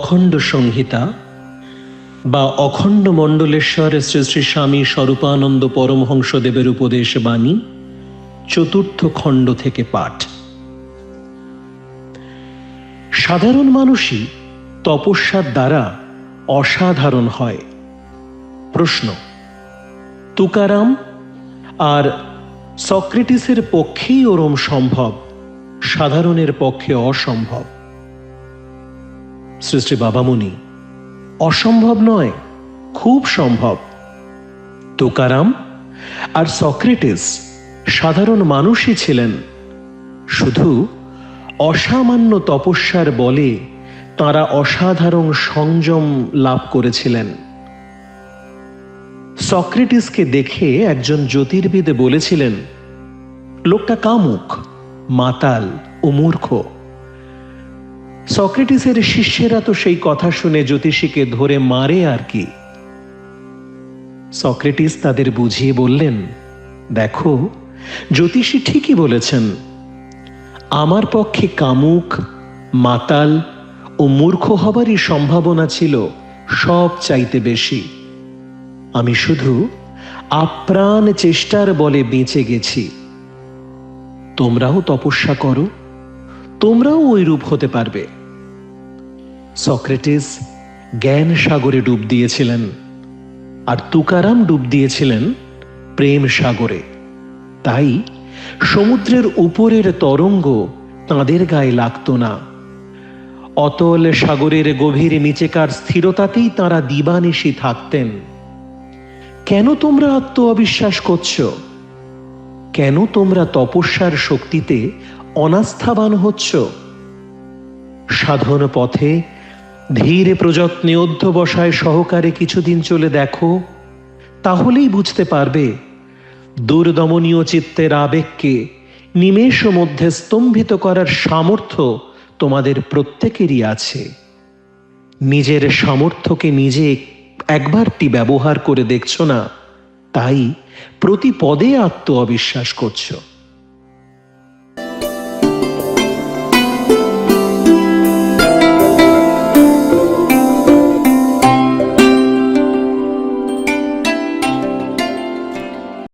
অখণ্ড সংহিতা বা অখণ্ড মণ্ডলেশ্বর শ্রী শ্রী স্বামী স্বরূপানন্দ পরমহংসদেবের উপদেশ বাণী, চতুর্থ খণ্ড থেকে পাঠ। সাধারণ মানুষই তপস্যার দ্বারা অসাধারণ হয়। প্রশ্ন: তুকারাম আর সক্রেটিসের পক্ষেই ওরম সম্ভব, সাধারণের পক্ষে অসম্ভব। শ্রী শ্রী বাবামুনি: অসম্ভব নয়, খুব সম্ভব। তুকারাম আর সক্রেটিস সাধারণ মানুষই ছিলেন, শুধু অসামান্য তপস্যার বলে তাঁরা অসাধারণ সংযম লাভ করেছিলেন। সক্রেটিসকে দেখে একজন জ্যোতির্বিদ বলেছিলেন, লোকটা কামুক, মাতাল ও মূর্খ। সক্রেটিসের শিষ্যেরা তো সেই কথা শুনে জ্যোতিষীকে ধরে মারে আর কি। সক্রেটিস তাদের বুঝিয়ে বললেন, দেখো, জ্যোতিষী ঠিকই বলেছেন। আমার পক্ষে কামুক, মাতাল ও মূর্খ হবারই সম্ভাবনা ছিল সব চাইতে বেশি। আমি শুধু আপ্রাণ চেষ্টার বলে বেঁচে গেছি। তোমরাও তপস্যা করো, তোমরাও ওই রূপ হতে পারবে। সক্রেটিস জ্ঞান সাগরে ডুব দিয়েছিলেন, আর তুকারাম ডুব দিয়েছিলেন প্রেম সাগরে। তাই সমুদ্রের উপরের তরঙ্গ তাঁদের গায়ে লাগত না। অতল সাগরের গভীর নিচেকার স্থিরতাতেই তাঁরা দিবানিশি থাকতেন। কেন তোমরা আত্ম অবিশ্বাস করছ? কেন তোমরা তপস্যার শক্তিতে অনাস্থাবান হচ্ছ? সাধন পথে ধীর প্রযত্নে অধ্যবসায় সহকারে কিছুদিন চলে দেখো, তাহলেই বুঝতে পারবে দুর্দমনীয় চিত্তের আবেগকে নিমেষ মধ্যে স্তম্ভিত করার সামর্থ্য তোমাদের প্রত্যেকেরই আছে। নিজের সামর্থ্যকে নিজে একবারটি ব্যবহার করে দেখছ না, তাই প্রতি পদে আত্ম অবিশ্বাস করছো।